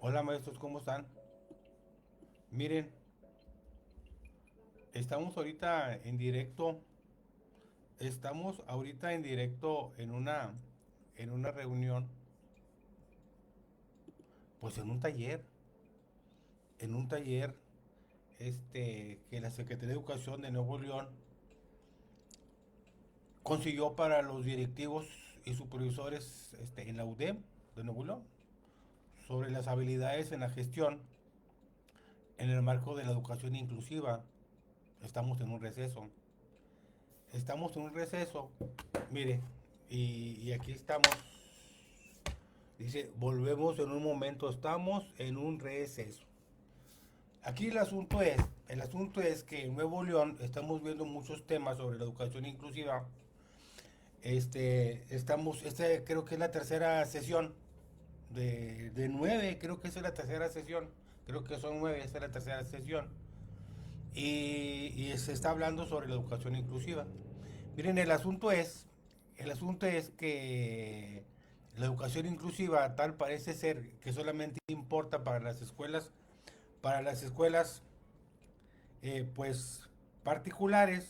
Hola maestros, ¿cómo están? Miren, estamos ahorita en directo, estamos ahorita en directo en una reunión, pues en un taller, que la Secretaría de Educación de Nuevo León consiguió para los directivos y supervisores en la UDEM de Nuevo León sobre las habilidades en la gestión en el marco de la educación inclusiva. Estamos en un receso. Estamos en un receso, mire, y aquí estamos. Dice, volvemos en un momento, estamos en un receso. Aquí el asunto es que en Nuevo León estamos viendo muchos temas sobre la educación inclusiva. Creo que es la tercera sesión de 9, creo que esa es la tercera sesión. Creo que son 9, esta es la tercera sesión. Y se está hablando sobre la educación inclusiva. Miren, el asunto es que la educación inclusiva tal parece ser que solamente importa para las escuelas, pues particulares,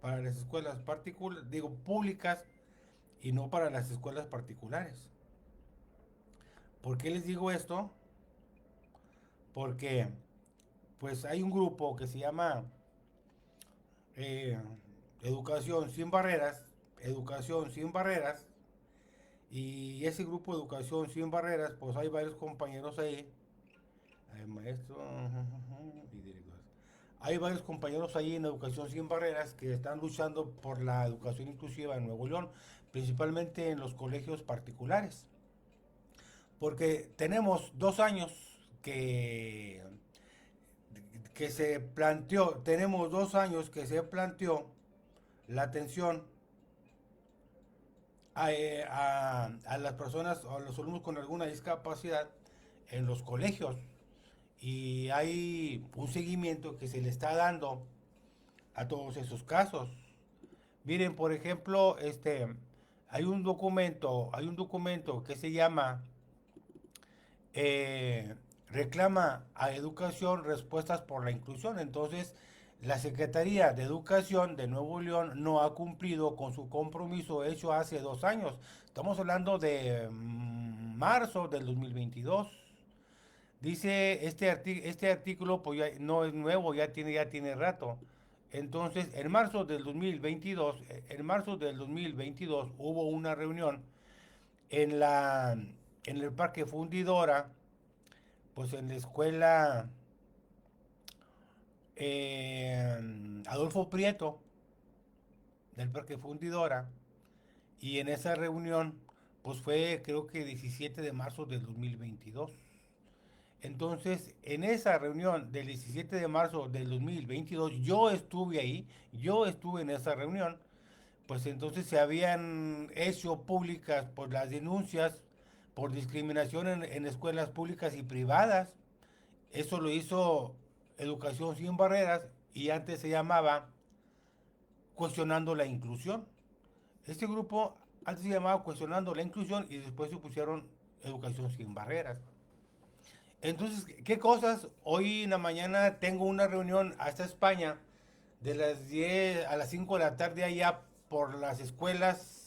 para las escuelas digo públicas y no para las escuelas particulares. ¿Por qué les digo esto? Porque pues hay un grupo que se llama eh, Educación Sin Barreras, Educación Sin Barreras, y ese grupo de Educación Sin Barreras, pues hay varios compañeros ahí, hay maestros y directores. Hay varios compañeros ahí en Educación Sin Barreras que están luchando por la educación inclusiva en Nuevo León, principalmente en los colegios particulares. Porque tenemos 2 años que se planteó la atención a las personas, a los alumnos con alguna discapacidad en los colegios. Y hay un seguimiento que se le está dando a todos esos casos. Miren, por ejemplo, hay un documento que se llama eh, Reclama a Educación Respuestas por la Inclusión. Entonces, la Secretaría de Educación de Nuevo León no ha cumplido con su compromiso hecho hace 2 años. Estamos hablando de marzo del 2022. Dice este artículo, pues ya no es nuevo, ya tiene rato. Entonces, en marzo del 2022 hubo una reunión en el Parque Fundidora, pues en la escuela Adolfo Prieto del Parque Fundidora, y en esa reunión, pues fue creo que 17 de marzo del 2022. Entonces, en esa reunión del 17 de marzo del 2022, yo estuve en esa reunión. Pues entonces se habían hecho públicas por las denuncias por discriminación en escuelas públicas y privadas. Eso lo hizo Educación Sin Barreras, y antes se llamaba Cuestionando la Inclusión. Este grupo antes se llamaba Cuestionando la Inclusión y después se pusieron Educación Sin Barreras. Entonces, ¿qué cosas? Hoy en la mañana tengo una reunión hasta España de las 10 a las 5 de la tarde allá por las escuelas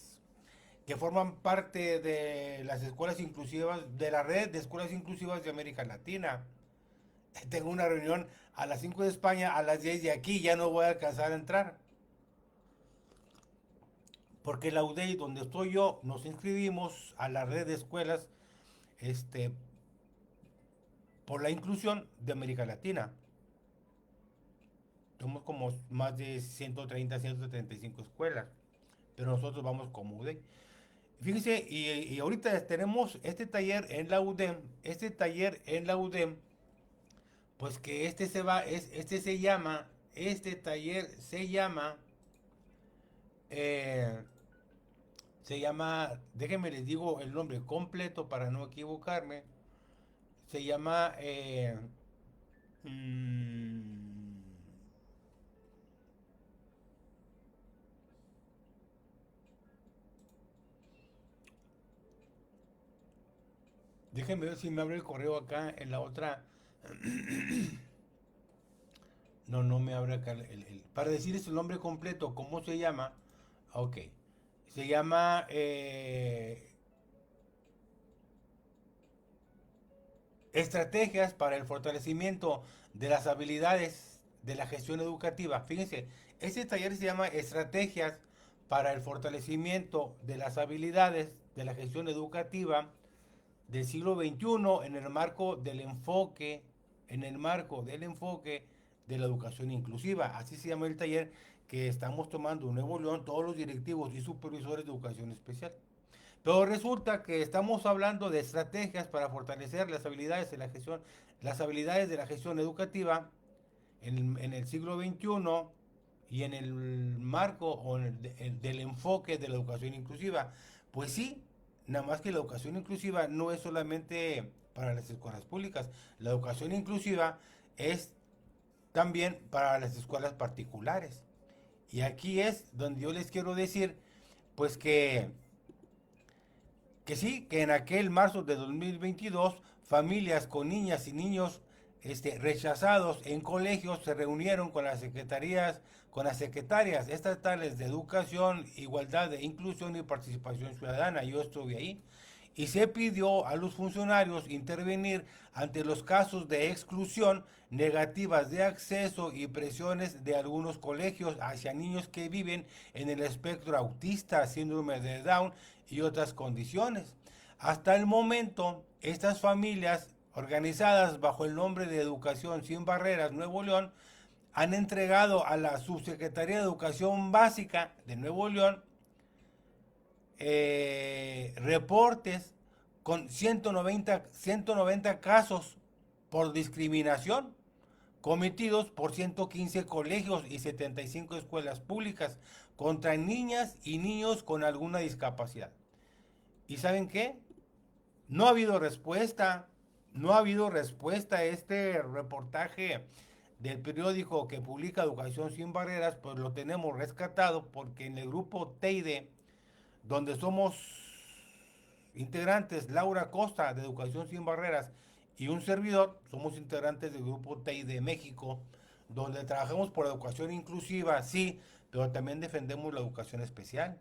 que forman parte de las escuelas inclusivas, de la red de escuelas inclusivas de América Latina. Tengo una reunión a las 5 de España, a las 10 de aquí, ya no voy a alcanzar a entrar. Porque la UDEI, donde estoy yo, nos inscribimos a la red de escuelas este, por la inclusión de América Latina. Somos como más de 130, 135 escuelas, pero nosotros vamos como UDEM. Fíjense, y ahorita tenemos este taller en la UDEM, pues que este taller eh, déjenme les digo el nombre completo para no equivocarme. Se llama, mm, Déjenme ver si me abre el correo acá en la otra. No, no me abre acá para decirles el nombre completo, ¿cómo se llama? Ok. Se llama Estrategias para el fortalecimiento de las habilidades de la gestión educativa. Fíjense, este taller se llama Estrategias para el fortalecimiento de las habilidades de la gestión educativa del siglo XXI en el marco del enfoque de la educación inclusiva. Así se llama el taller que estamos tomando en Nuevo León todos los directivos y supervisores de educación especial. Pero resulta que estamos hablando de estrategias para fortalecer las habilidades de la gestión, educativa en el siglo XXI y en el marco o del enfoque de la educación inclusiva. Pues sí, nada más que la educación inclusiva no es solamente para las escuelas públicas, la educación inclusiva es también para las escuelas particulares. Y aquí es donde yo les quiero decir, pues que sí, que en aquel marzo de 2022, familias con niñas y niños rechazados en colegios se reunieron con las secretarias estatales de Educación, Igualdad e Inclusión y Participación Ciudadana. Yo estuve ahí. Y se pidió a los funcionarios intervenir ante los casos de exclusión, negativas de acceso y presiones de algunos colegios hacia niños que viven en el espectro autista, síndrome de Down y otras condiciones. Hasta el momento, estas familias organizadas bajo el nombre de Educación Sin Barreras Nuevo León han entregado a la Subsecretaría de Educación Básica de Nuevo León reportes con 190 casos por discriminación cometidos por 115 colegios y 75 escuelas públicas contra niñas y niños con alguna discapacidad. ¿Y saben qué? No ha habido respuesta, no ha habido respuesta a este reportaje del periódico que publica Educación Sin Barreras, pues lo tenemos rescatado porque en el grupo TEIDE, donde somos integrantes, Laura Costa de Educación Sin Barreras y un servidor, somos integrantes del grupo TEIDE México, donde trabajamos por educación inclusiva, sí, pero también defendemos la educación especial.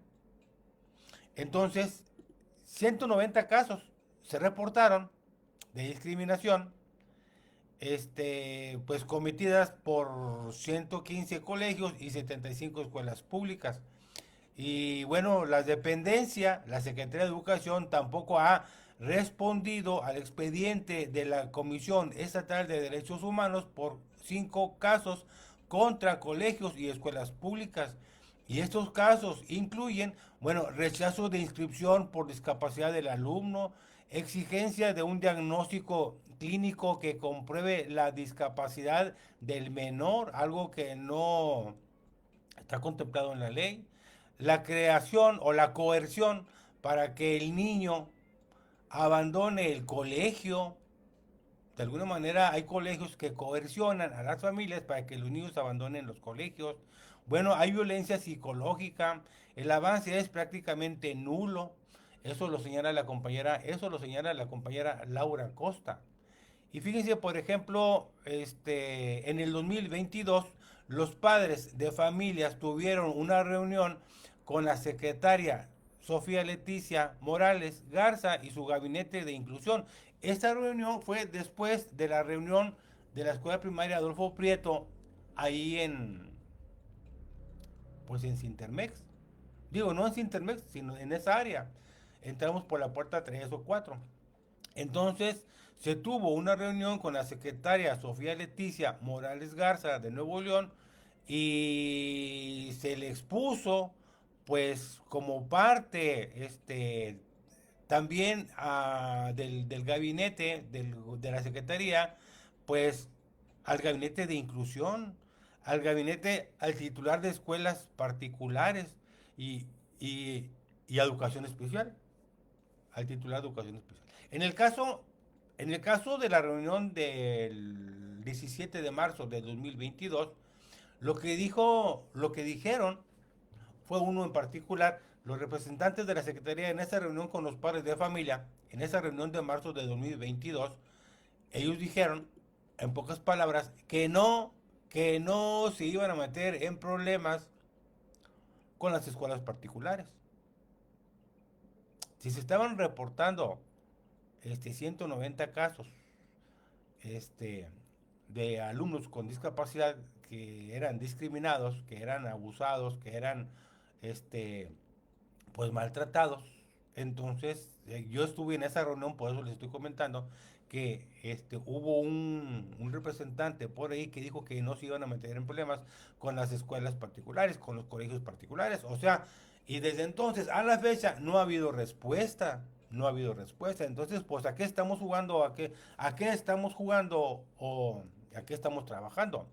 Entonces, 190 casos se reportaron de discriminación, pues cometidas por 115 colegios y 75 escuelas públicas. Y bueno, la dependencia, la Secretaría de Educación tampoco ha respondido al expediente de la Comisión Estatal de Derechos Humanos por 5 casos contra colegios y escuelas públicas. Y estos casos incluyen, bueno, rechazo de inscripción por discapacidad del alumno, exigencia de un diagnóstico clínico que compruebe la discapacidad del menor, algo que no está contemplado en la ley, la creación o la coerción para que el niño abandone el colegio. De alguna manera hay colegios que coercionan a las familias para que los niños abandonen los colegios. Bueno, hay violencia psicológica, el avance es prácticamente nulo. Eso lo señala la compañera Laura Costa. Y fíjense, por ejemplo, en el 2022, los padres de familias tuvieron una reunión con la secretaria Sofía Leticia Morales Garza y su gabinete de inclusión. Esta reunión fue después de la reunión de la escuela primaria Adolfo Prieto, ahí pues en Sintermex. Digo, no en Sintermex, sino en esa área. Entramos por la puerta 3 o 4. Entonces se tuvo una reunión con la secretaria Sofía Leticia Morales Garza de Nuevo León y se le expuso, pues como parte también del gabinete de la secretaría, pues al gabinete de inclusión, al titular de escuelas particulares y, y, y educación especial, al titular de educación especial. En el caso de la reunión del 17 de marzo de 2022, lo que dijeron fue uno en particular. Los representantes de la Secretaría en esa reunión con los padres de familia, en esa reunión de marzo de 2022, ellos dijeron, en pocas palabras, que no se iban a meter en problemas con las escuelas particulares. Si se estaban reportando 190 casos este, de alumnos con discapacidad que eran discriminados, que eran abusados, que eran este, pues maltratados. Entonces, yo estuve en esa reunión, por eso les estoy comentando que hubo un representante por ahí que dijo que no se iban a meter en problemas con las escuelas particulares, con los colegios particulares. O sea, y desde entonces a la fecha no ha habido respuesta. No ha habido respuesta. Entonces, pues, ¿a qué estamos jugando? A qué estamos jugando? ¿O a qué estamos trabajando?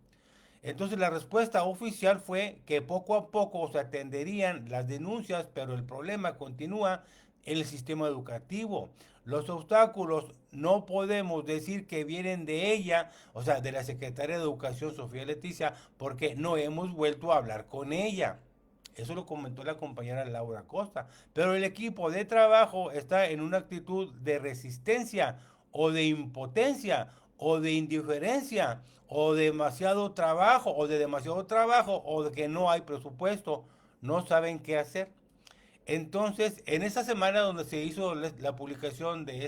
Entonces la respuesta oficial fue que poco a poco se atenderían las denuncias, pero el problema continúa en el sistema educativo. Los obstáculos no podemos decir que vienen de ella, o sea, de la Secretaria de Educación, Sofía Leticia, porque no hemos vuelto a hablar con ella. Eso lo comentó la compañera Laura Costa. Pero el equipo de trabajo está en una actitud de resistencia o de impotencia o de indiferencia o de demasiado trabajo o de que no hay presupuesto. No saben qué hacer. Entonces, en esa semana donde se hizo la publicación de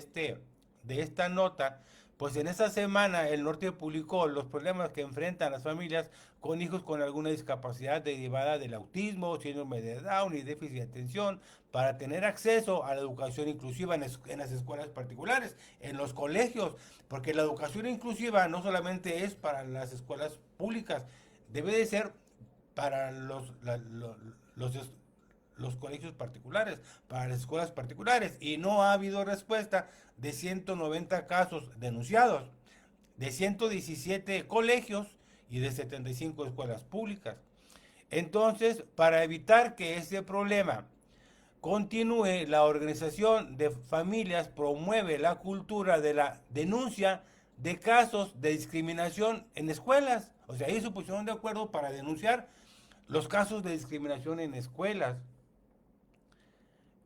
esta nota, pues en esa semana el norte publicó los problemas que enfrentan las familias con hijos con alguna discapacidad derivada del autismo, síndrome de Down y déficit de atención para tener acceso a la educación inclusiva en las escuelas particulares, en los colegios, porque la educación inclusiva no solamente es para las escuelas públicas, debe de ser para los los colegios particulares, para las escuelas particulares, y no ha habido respuesta de 190 casos denunciados, de 117 colegios y de 75 escuelas públicas. Entonces, para evitar que ese problema continúe, la organización de familias promueve la cultura de la denuncia de casos de discriminación en escuelas. O sea, ellos se pusieron de acuerdo para denunciar los casos de discriminación en escuelas.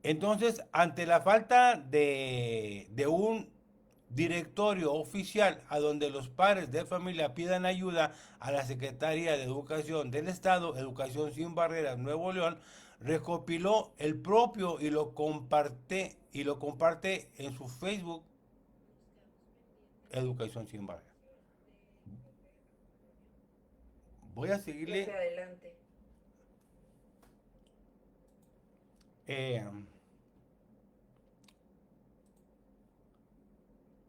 Entonces, ante la falta de un directorio oficial a donde los padres de familia pidan ayuda a la Secretaría de Educación del Estado, Educación Sin Barreras Nuevo León, recopiló el propio y lo comparte en su Facebook, Educación Sin Barreras. Voy a seguirle. Adelante. Eh,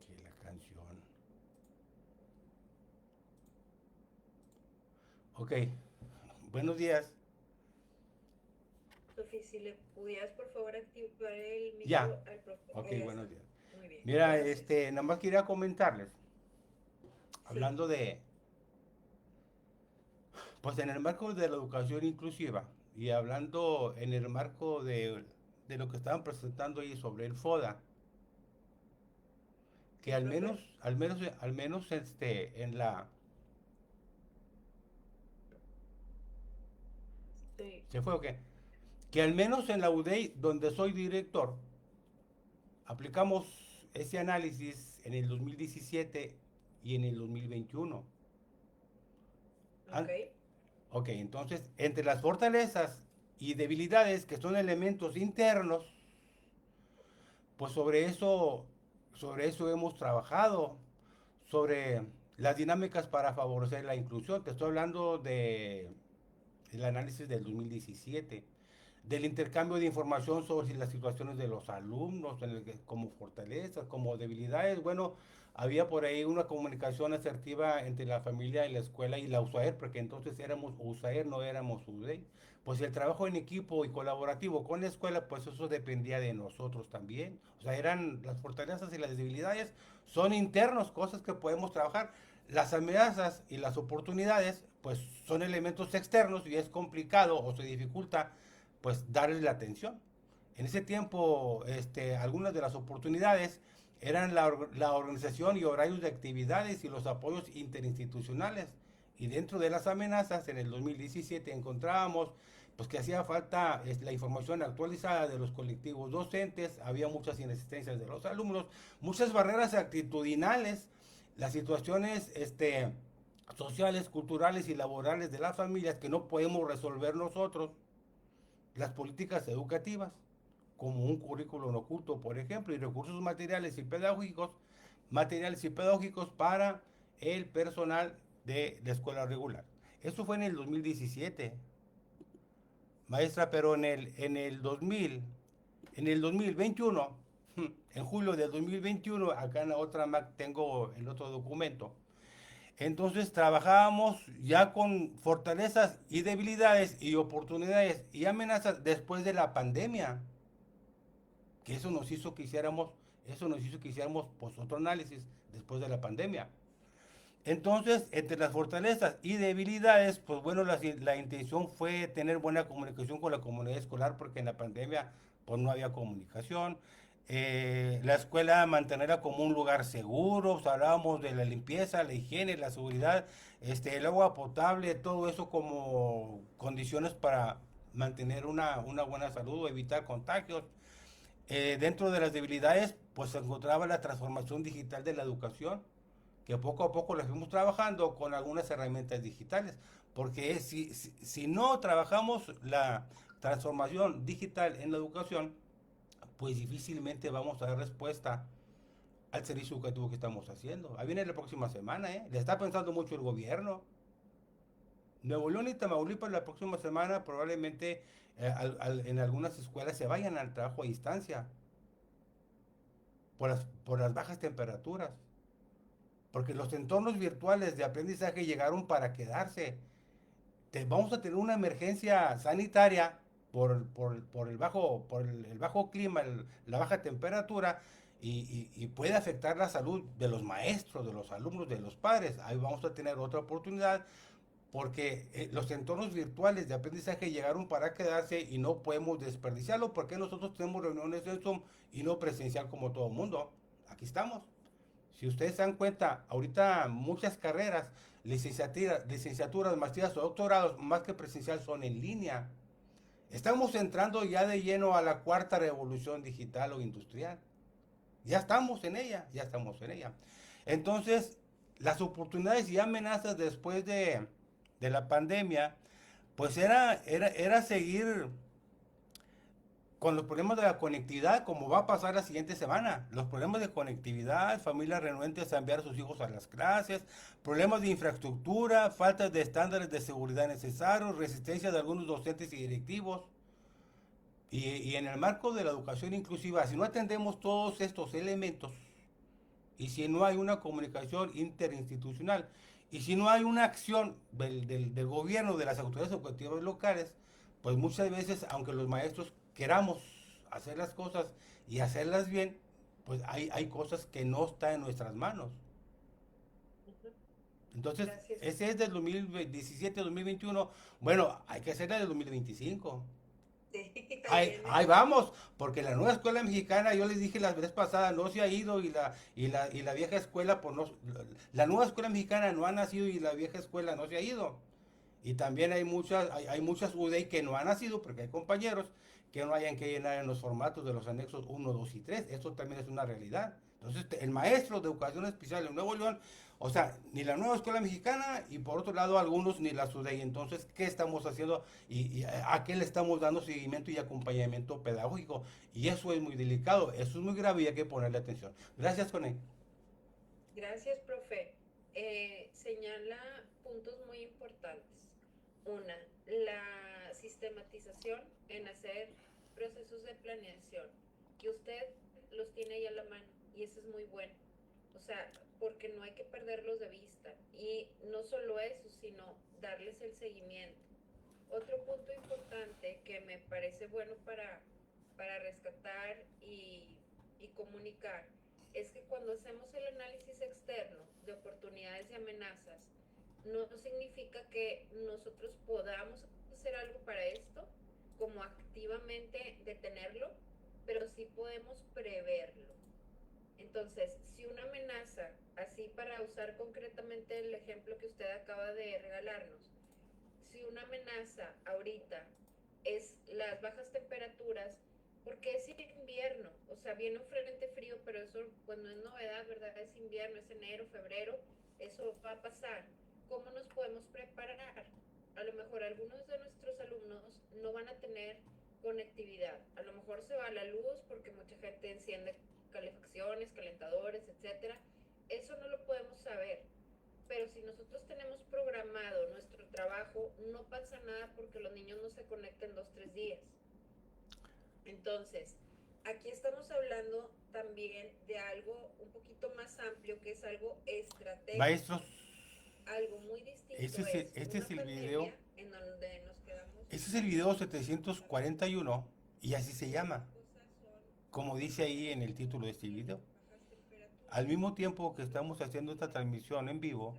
que la canción. Ok. Buenos días. Sofi, si le pudieras por favor activar el Ya. micro al profesor. Ok, Ahí ya buenos está. días. Muy bien, Mira, gracias. nada más quería comentarles, Sí, hablando pues en el marco de la educación inclusiva y hablando en el marco de lo que estaban presentando ahí sobre el FODA, que sí, profe. al menos en la, Sí, ¿se fue o qué? Que al menos en la UDEI, donde soy director, aplicamos ese análisis en el 2017 y en el 2021. ok. Ok, entonces, entre las fortalezas y debilidades que son elementos internos, pues sobre eso hemos trabajado, sobre las dinámicas para favorecer la inclusión. Te estoy hablando del análisis del 2017, del intercambio de información sobre las situaciones de los alumnos, como fortalezas, como debilidades. Bueno, había por ahí una comunicación asertiva entre la familia y la escuela y la USAER, porque entonces éramos USAER, no éramos UDEI. Pues el trabajo en equipo y colaborativo con la escuela, pues eso dependía de nosotros también. O sea, eran las fortalezas y las debilidades, son internos, cosas que podemos trabajar. Las amenazas y las oportunidades, pues son elementos externos y es complicado o se dificulta pues darles la atención. En ese tiempo, algunas de las oportunidades eran la organización y horarios de actividades y los apoyos interinstitucionales. Y dentro de las amenazas, en el 2017 encontrábamos pues que hacía falta la información actualizada de los colectivos docentes, había muchas inexistencias de los alumnos, muchas barreras actitudinales, las situaciones sociales, culturales y laborales de las familias que no podemos resolver nosotros, las políticas educativas, como un currículum oculto, por ejemplo, y recursos materiales y pedagógicos para el personal de la escuela regular. Eso fue en el 2017, maestra, pero en el 2021, en julio del 2021, acá en la otra Mac tengo el otro documento. Entonces trabajábamos ya con fortalezas y debilidades y oportunidades y amenazas después de la pandemia, que eso nos hizo que hiciéramos pues, otro análisis después de la pandemia. Entonces, entre las fortalezas y debilidades, pues bueno, la intención fue tener buena comunicación con la comunidad escolar porque en la pandemia pues no había comunicación. La escuela mantenerla como un lugar seguro, pues, hablábamos de la limpieza, la higiene, la seguridad, el agua potable, todo eso como condiciones para mantener una buena salud o evitar contagios. Dentro de las debilidades, pues se encontraba la transformación digital de la educación que poco a poco las fuimos trabajando con algunas herramientas digitales, porque si no trabajamos la transformación digital en la educación, pues difícilmente vamos a dar respuesta al servicio educativo que estamos haciendo. Ahí viene la próxima semana, ¿eh? Le está pensando mucho el gobierno. Nuevo León y Tamaulipas la próxima semana probablemente en algunas escuelas se vayan al trabajo a distancia por las bajas temperaturas. Porque los entornos virtuales de aprendizaje llegaron para quedarse. Vamos a tener una emergencia sanitaria por el bajo clima, la baja temperatura, y puede afectar la salud de los maestros, de los alumnos, de los padres. Ahí vamos a tener otra oportunidad porque los entornos virtuales de aprendizaje llegaron para quedarse y no podemos desperdiciarlo porque nosotros tenemos reuniones en Zoom y no presencial como todo el mundo. Aquí estamos. Si ustedes se dan cuenta, ahorita muchas carreras, licenciaturas, maestrías o doctorados, más que presencial, son en línea. Estamos entrando ya de lleno a la cuarta revolución digital o industrial. Ya estamos en ella, ya estamos en ella. Entonces, las oportunidades y amenazas después de la pandemia, pues era seguir con los problemas de la conectividad, como va a pasar la siguiente semana. Los problemas de conectividad, familias renuentes a enviar a sus hijos a las clases, problemas de infraestructura, falta de estándares de seguridad necesarios, resistencia de algunos docentes y directivos. Y en el marco de la educación inclusiva, si no atendemos todos estos elementos, y si no hay una comunicación interinstitucional, y si no hay una acción del gobierno, de las autoridades educativas locales, pues muchas veces, aunque los maestros queramos hacer las cosas y hacerlas bien, pues hay cosas que no están en nuestras manos. Ujú. Entonces, Gracias. ese es del 2017-2021. Bueno, hay que hacerla del 2025. Sí, ahí viene. Ahí vamos, porque la nueva escuela mexicana, yo les dije la vez pasada, no se ha ido y la vieja escuela, pues no, la nueva escuela mexicana no ha nacido y la vieja escuela no se ha ido. Y también hay muchas UDI que no han nacido porque hay compañeros que no hayan que llenar en los formatos de los anexos 1, 2 y 3. Esto también es una realidad. Entonces, el maestro de educación especial en Nuevo León, o sea, ni la nueva escuela mexicana y por otro lado algunos ni la SUDEI. Entonces, ¿qué estamos haciendo y a qué le estamos dando seguimiento y acompañamiento pedagógico? Y eso es muy delicado, eso es muy grave y hay que ponerle atención. Gracias, Connie. Gracias, profe. Señala puntos muy importantes. Una, la sistematización en hacer procesos de planeación, que usted los tiene ahí a la mano y eso es muy bueno. O sea, porque no hay que perderlos de vista. Y no solo eso, sino darles el seguimiento. Otro punto importante que me parece bueno para rescatar y comunicar es que cuando hacemos el análisis externo de oportunidades y amenazas, no significa que nosotros podamos hacer algo para esto, como activamente detenerlo, pero sí podemos preverlo. Entonces, si una amenaza, así para usar concretamente el ejemplo que usted acaba de regalarnos, si una amenaza ahorita es las bajas temperaturas, porque es invierno, o sea, viene un frente frío, pero eso pues no es novedad, ¿verdad? Es invierno, es enero, febrero, eso va a pasar. ¿Cómo nos podemos preparar? A lo mejor algunos de nuestros alumnos no van a tener conectividad, a lo mejor se va la luz porque mucha gente enciende calefacciones, calentadores, etcétera. Eso no lo podemos saber, pero si nosotros tenemos programado nuestro trabajo, no pasa nada porque los niños no se conecten 2, 3 días. Entonces, aquí estamos hablando también de algo un poquito más amplio, que es algo estratégico. Maestros, Algo muy distinto es este una es el video, pandemia en donde nos quedamos este es el video aislados, 741 y así se y otra llama, cosa son como dice ahí en el título de este video. bajas Al temperaturas, mismo tiempo que estamos haciendo esta transmisión en vivo,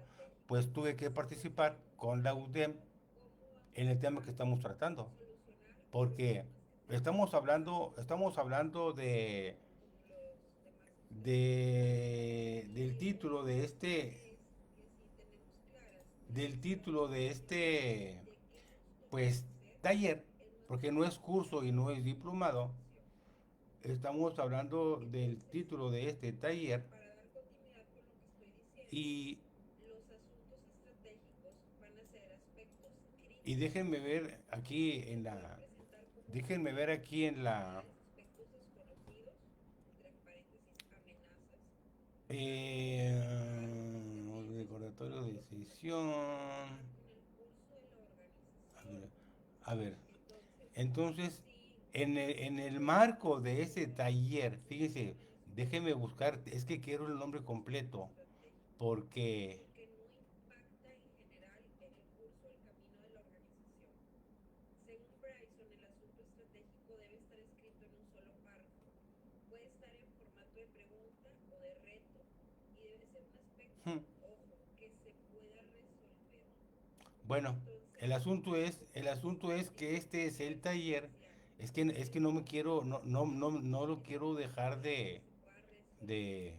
pues tuve que participar con la UDEM cómo en vamos el tema a que estamos tratando, solucionar los porque problemas que tenemos estamos hablando los demás estudiantes. Y del lo título de importante este, es que si tenemos claras del nuestras título de responsabilidades este, de qué nos toca pues, hacer, taller, es más porque no es fácil curso y no es diplomado. acción. Estamos hablando del Entonces, título de este taller para dar continuidad con lo que estoy diciendo, y, los asuntos estratégicos van a ser aspectos y críticos que se pueden presentar como déjenme ver amenazas, aquí en la, aspectos desconocidos, entre paréntesis, amenazas, para poder eh, trabajar estrategias recordatorio de que puedan sesión. continuar con el curso de la A organización. ver, a ver, Entonces, entonces, si en el nosotros marco de tenemos ese taller, fíjese, soluciones déjeme buscar, para es que quiero el nombre asuntos completo, estratégicos porque, y que no impacta en general en el curso del camino de la organización. Según Bryson, el asunto estratégico debe estar escrito en un solo párrafo. Puede estar en formato de pregunta o de reto y debe ser un aspecto, hmm, ojo, que se pueda resolver. bueno, Entonces, el asunto es que este es el taller, evidenciar es que no me quiero, no lo quiero dejar que se pueda resolver. de,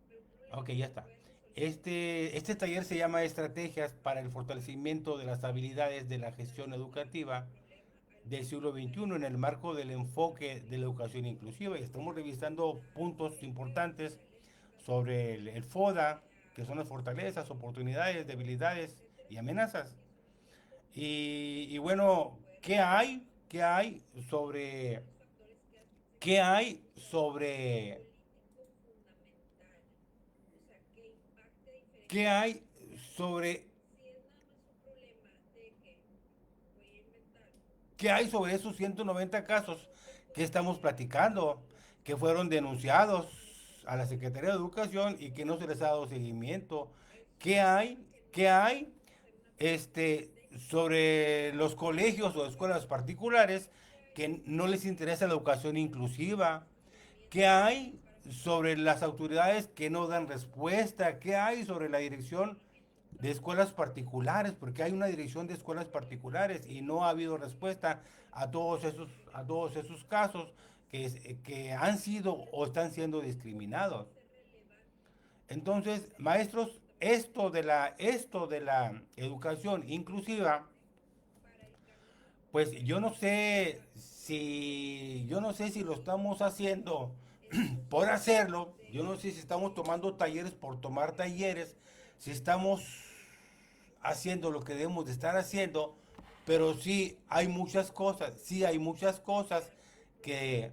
Pero un problema ok, que ya se está. puede resolver Este taller se llama Estrategias para el fortalecimiento de las habilidades de la para gestión definir educativa el problema al del siglo momento de XXI en el resolverlo. marco del enfoque de la educación inclusiva. Y estamos revisando puntos importantes Evidenciar eficacia, sobre el FODA, que son las fortalezas, atención, oportunidades, debilidades etcétera. y amenazas. Y es un asunto Y que se bueno, puede resolver. ¿qué hay Otros sobre, factores que hacen qué que hay sea sobre, político fundamental, o sea, que impacte qué diferentes hay actividades. sobre, Si es nada más un problema de que, voy a inventar, qué hay sobre esos 190 casos no se que puede estamos hacer platicando, que fueron denunciados a la Secretaría de Educación y que no se les ha dado soluciones. seguimiento. Es un ¿Qué tema hay? que ¿Qué hay? necesitamos hacer una política estratégica Sobre los colegios o y escuelas particulares qué hay que no les interesa la educación inclusiva, qué herramientas hay para sobre poder las autoridades que no dan respuesta, qué hay sobre la dirección seguimiento. de escuelas particulares, porque hay una dirección de escuelas particulares y no ha habido respuesta a todos esos casos que han sido o están siendo discriminados. Puede ser relevante Entonces, ese maestros, comportamiento esto de la educación inclusiva, para el camino pues yo no sé si lo y estamos haciendo estos por hacerlo, yo no deben sé si estamos de tomando talleres por tomar talleres, si estamos haciendo lo que debemos de estar haciendo, pero sí hay muchas cosas que,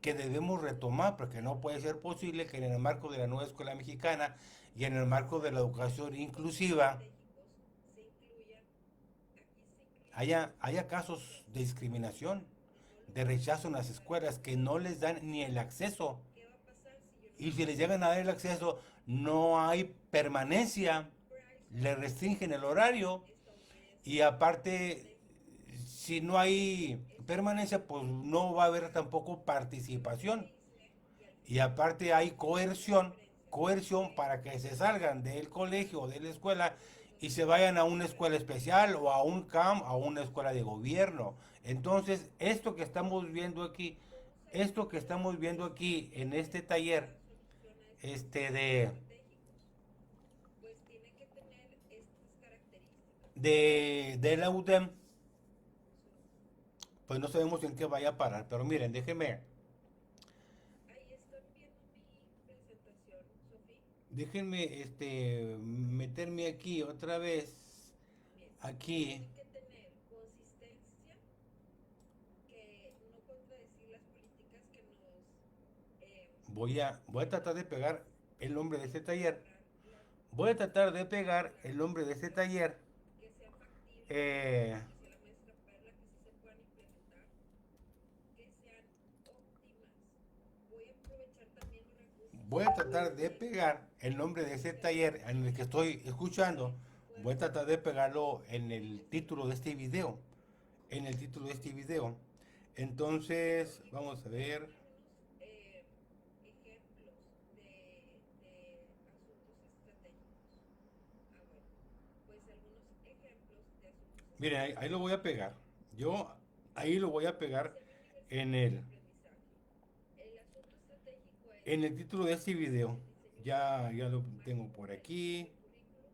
que que afectan debemos retomar, porque no puede ser posible que en el marco de la nueva escuela mexicana y en el marco de la educación asuntos inclusiva estratégicos se incluyan, aquí se incluyen haya casos de discriminación, de todos los de rechazo en las estudiantes para escuelas que poder no les dan ni el saber acceso. qué va a pasar si yo no Y si estoy les llegan a dar el presente. acceso, no hay permanencia, Bryson le restringen el es horario y estadounidense, aparte, de si no hay esto permanencia, pues no va a haber tampoco lo que él participación. dice, y al Y final aparte hay esa es la diferencia, coerción que para que se salgan del colegio o de la escuela entonces y donde se está vayan a la una escuela coerción, especial o a un CAM, a una escuela de gobierno. Entonces, ¿cómo se esto que articula estamos viendo aquí en este para taller, dar solución a estos este asuntos de, estratégicos? Pues tiene que tener estas características. de la UDEM, pues no sabemos en qué vaya a parar. Pero miren, Ahí están viendo mi presentación, Sofía. déjenme meterme aquí otra vez. Bien, Aquí tiene que tener consistencia, que no contradecir las políticas que nos voy a tratar de pegar el nombre de este taller. mejorar las Voy a tratar de pegar las el nombre de este políticas taller. que sean factibles, eh, como decía la maestra Perla, que sí se puedan implementar, que sean óptimas. Voy a aprovechar también los recursos Voy a tratar de pegar el nombre de ese taller en el que estoy escuchando. Voy a tratar de pegarlo en el título de este video. En el título de este video. Entonces, y vamos a tengo ver. algunos ejemplos de asuntos estratégicos. Ah, bueno, pues algunos ejemplos de asuntos Miren, ahí lo estratégicos. voy a pegar. Yo ahí lo voy a pegar Diseño en universitario de el, aprendizaje. El asunto estratégico es en el título de este video. el diseño Ya lo más tengo por completo aquí. del currículum,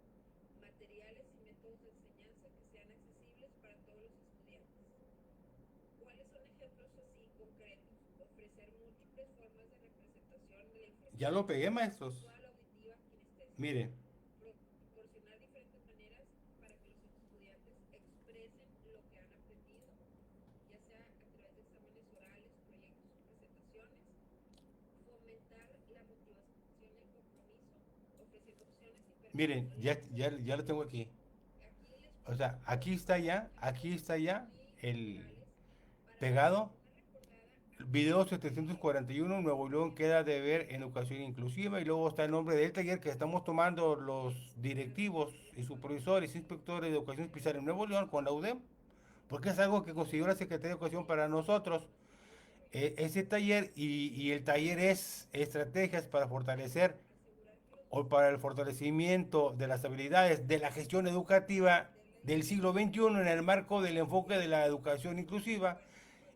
materiales y métodos de enseñanza que sean accesibles para todos los estudiantes. ¿Cuáles son ejemplos así concretos? Ofrecer múltiples formas de representación de la Ya lo información pegué, maestros. visual, auditiva, kinestésica. Miren, Proporcionar diferentes maneras para que los estudiantes expresen lo que han aprendido, ya sea a través de exámenes orales, proyectos o presentaciones. Fomentar la motivación y el compromiso, ofreciendo opciones y miren, permitiendo la ya lo tengo participación. aquí. Aquí les O sea, propongo aquí ejemplos está ya muy el generales para darles pegado. una recordada Video de 741, Nuevo León qué queda es de ver en educación inclusiva. Y luego está el nombre del taller que estamos tomando los directivos y supervisores, inspectores de educación especial en Nuevo León con la UDEM, porque es algo que consiguió la Secretaría de Educación para nosotros. Ese taller y el taller es estrategias para fortalecer asegurar que los o para el docentes fortalecimiento de las habilidades de la gestión educativa entenderles del siglo XXI en el marco del enfoque de la educación inclusiva.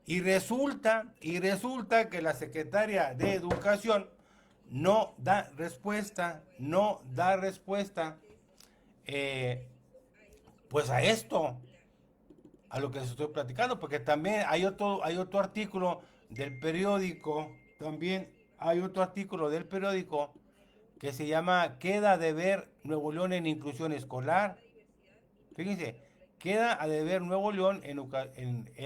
bueno, Y resulta que la secretaria de Educación no da respuesta, eh, estratégico hay una pues a solución esto, plan. a lo que les estoy Existen platicando, porque también hay otro artículo del periódico, también hay otro artículo del periódico modelo que se llama Queda de ver Nuevo León en inclusión promover escolar. la diversidad y mantener Fíjense, el aula queda a inclusiva, deber Nuevo León en colaboración entre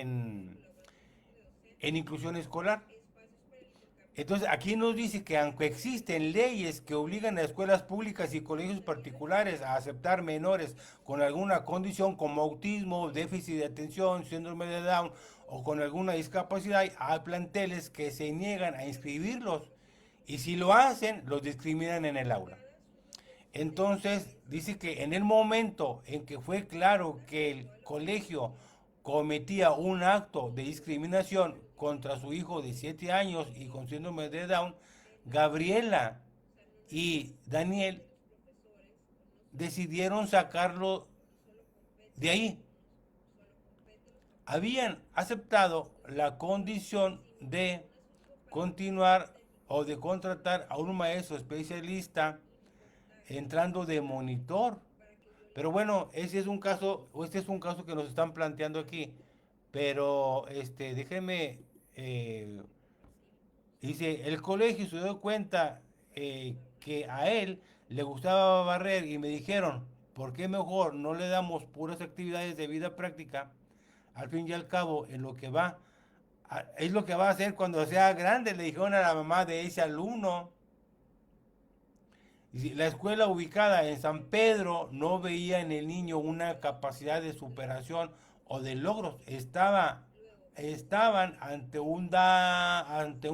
en docentes, inclusión escolar. espacios para el intercambio de Entonces, aquí nos experiencias, dice que aunque existen leyes que obligan a escuelas públicas y colegios particulares a aceptar menores con alguna condición como autismo, déficit de atención, síndrome de Down o con alguna discapacidad, hay planteles que se niegan a supervisión inscribirlos disciplina, y si lo hacen, los discriminan en el aula. cada asunto Entonces, es dice que en el momento en que fue claro que el toda la colegio organización, cometía un acto de donde discriminación contra su hijo de 7 años y con síndrome de Down, Gabriela o sea, no nada más y Daniel de los profesores, o no solo decidieron compete, sacarlo o no solo de compete, ahí. o no solo compete los Habían capacitadores de aceptado escuela, la condición sino como de un asunto continuar estratégico, o de contratar a un maestro especialista importante entrando de monitor. para que yo Pero les bueno, este es un caso que nos están planteando aquí. Pero déjenme, sí, dice, el colegio se dio cuenta que a él le gustaba barrer y me dijeron, ¿por qué mejor no le damos puras actividades de vida práctica? Al fin y al cabo, es lo que va a hacer cuando sea grande, le dijeron a la mamá de ese alumno. Y la escuela ubicada en San Pedro no veía en el niño una capacidad de superación o de logros. luego Estaban ante un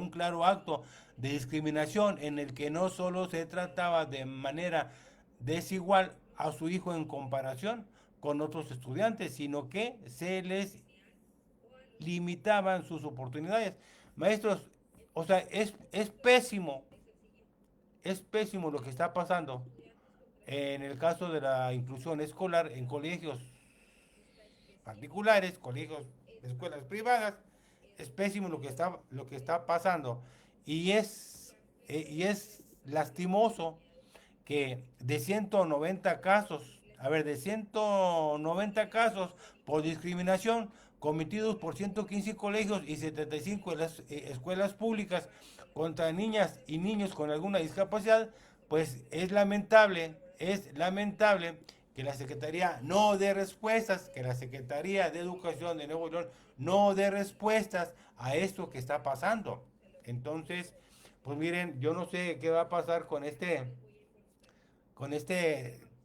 claro acto de discriminación en el que no solo se trataba de manera desigual a su hijo en comparación con otros estudiantes, sino que se les lineal o a los limitaban sus oportunidades. Maestros, o sea, entonces es pues pésimo, es el siguiente. es pésimo lo que está pasando Estudiantes con en el trastornos caso de la inclusión escolar en colegios particulares, colegios de escuelas privadas, es pésimo lo que está pasando. Y es, y es lastimoso que de 190 casos, a ver, de 190 casos por discriminación, cometidos por 115 colegios y 75 escuelas públicas contra niñas y niños con alguna discapacidad, pues es lamentable que la Secretaría no dé respuestas, que la Secretaría de Educación de Nuevo León no dé respuestas a esto que está pasando. Entonces, pues miren, yo no sé qué va a pasar con este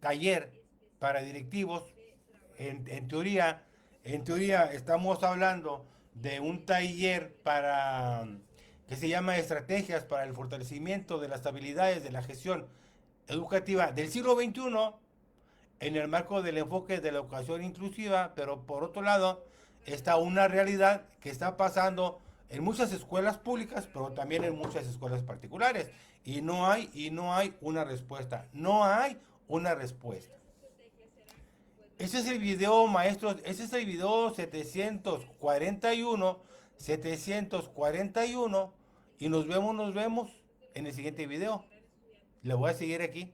taller para directivos. En teoría, estamos hablando de un taller que se llama Estrategias para el fortalecimiento de las habilidades de la gestión educativa del siglo XXI en el marco del enfoque de la educación inclusiva, pero por otro lado está una realidad que está pasando en muchas escuelas públicas, pero también en muchas escuelas particulares. Y no hay una respuesta. No hay una respuesta. Ese es el video, maestros. Ese es el video 741. 741. Y nos vemos en el siguiente video. Le voy a seguir aquí.